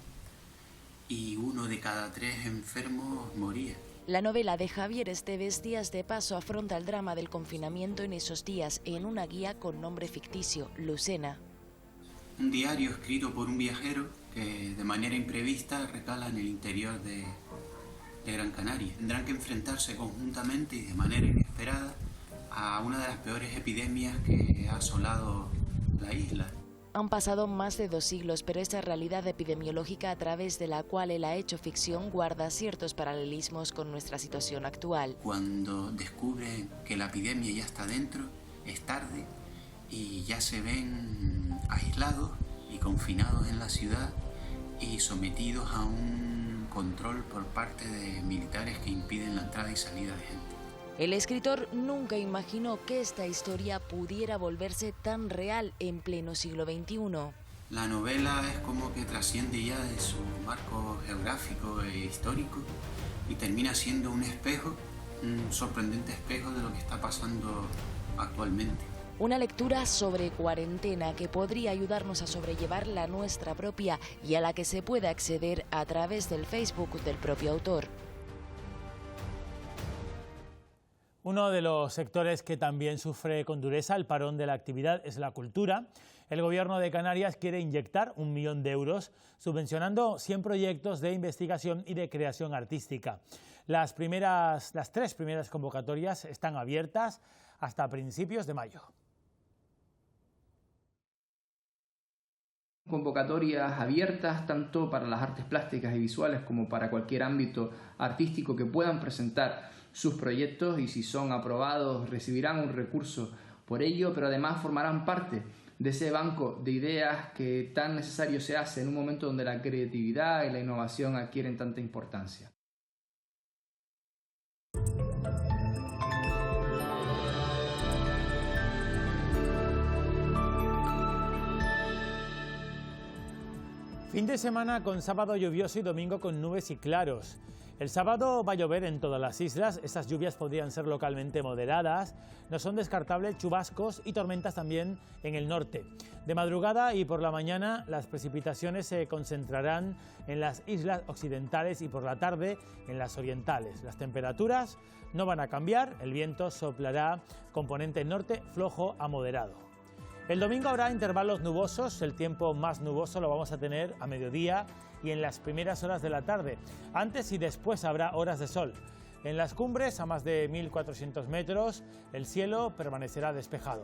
Speaker 25: y 1 de cada 3 enfermos moría.
Speaker 24: La novela de Javier Esteves, Días de Paso, afronta el drama del confinamiento en esos días en una guía con nombre ficticio, Lucena.
Speaker 25: Un diario escrito por un viajero que de manera imprevista recala en el interior de Gran Canaria. Tendrán que enfrentarse conjuntamente y de manera inesperada a una de las peores epidemias que ha asolado la isla.
Speaker 24: Han pasado más de 2 siglos, pero esa realidad epidemiológica a través de la cual él ha hecho ficción guarda ciertos paralelismos con nuestra situación actual.
Speaker 25: Cuando descubren que la epidemia ya está dentro, es tarde y ya se ven aislados y confinados en la ciudad y sometidos a un control por parte de militares que impiden la entrada y salida de gente.
Speaker 24: El escritor nunca imaginó que esta historia pudiera volverse tan real en pleno siglo XXI.
Speaker 25: La novela es como que trasciende ya de su marco geográfico e histórico y termina siendo un espejo, un sorprendente espejo de lo que está pasando actualmente.
Speaker 24: Una lectura sobre cuarentena que podría ayudarnos a sobrellevar la nuestra propia y a la que se puede acceder a través del Facebook del propio autor.
Speaker 1: Uno de los sectores que también sufre con dureza el parón de la actividad es la cultura. El Gobierno de Canarias quiere inyectar 1 millón de euros subvencionando 100 proyectos de investigación y de creación artística. Las 3 primeras convocatorias están abiertas hasta principios de mayo.
Speaker 10: Convocatorias abiertas tanto para las artes plásticas y visuales como para cualquier ámbito artístico que puedan presentar sus proyectos, y si son aprobados recibirán un recurso por ello, pero además formarán parte de ese banco de ideas que tan necesario se hace en un momento donde la creatividad y la innovación adquieren tanta importancia.
Speaker 1: Fin de semana con sábado lluvioso y domingo con nubes y claros. El sábado va a llover en todas las islas, esas lluvias podrían ser localmente moderadas, no son descartables chubascos y tormentas también en el norte. De madrugada y por la mañana las precipitaciones se concentrarán en las islas occidentales y por la tarde en las orientales. Las temperaturas no van a cambiar, el viento soplará componente norte flojo a moderado. El domingo habrá intervalos nubosos, el tiempo más nuboso lo vamos a tener a mediodía y en las primeras horas de la tarde. Antes y después habrá horas de sol. En las cumbres, a más de 1.400 metros, el cielo permanecerá despejado.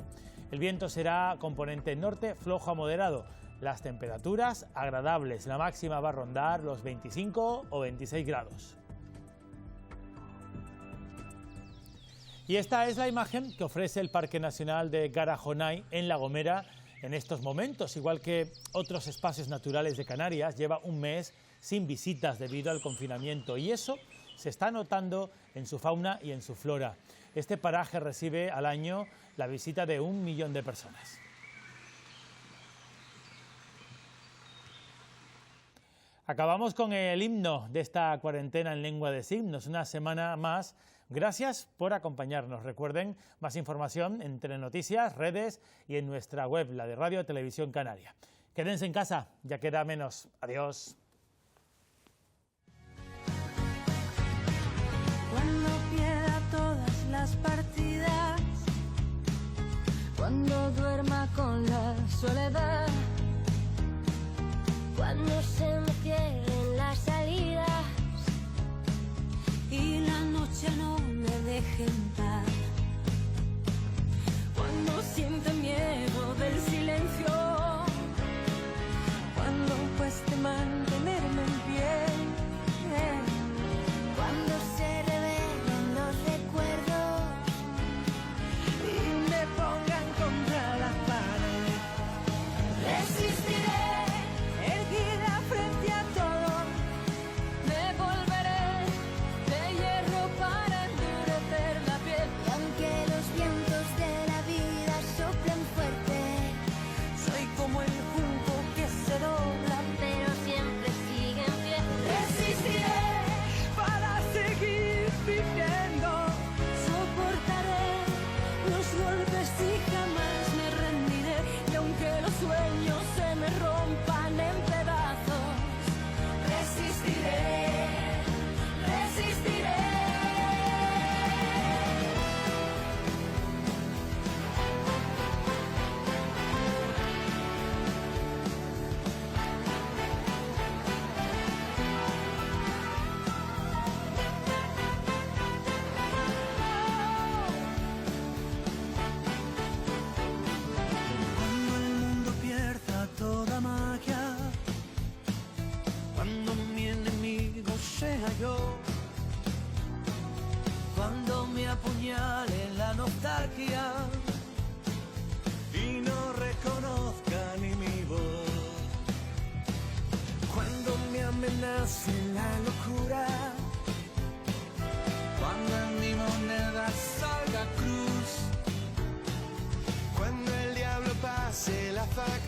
Speaker 1: El viento será componente norte flojo a moderado. Las temperaturas agradables, la máxima va a rondar los 25 o 26 grados. Y esta es la imagen que ofrece el Parque Nacional de Garajonay en La Gomera en estos momentos. Igual que otros espacios naturales de Canarias, lleva un mes sin visitas debido al confinamiento y eso se está notando en su fauna y en su flora. Este paraje recibe al año la visita de 1 millón de personas. Acabamos con el himno de esta cuarentena en lengua de signos, una semana más. Gracias por acompañarnos. Recuerden, más información en Telenoticias, redes y en nuestra web, la de Radio Televisión Canaria. Quédense en casa, ya queda menos. Adiós.
Speaker 12: Cuando pierda todas las partidas, cuando duerma con la soledad, cuando se me cierren las salidas y la noche no me deje en paz, cuando sienta miedo del silencio, cuando cueste mantenerme en pie, cuando se revelen los recuerdos y me pongan contra la pared, resistiré. Cuando me apuñale la nostalgia y no reconozca ni mi voz, cuando me amenace la locura, cuando en mi moneda salga cruz, cuando el diablo pase la faca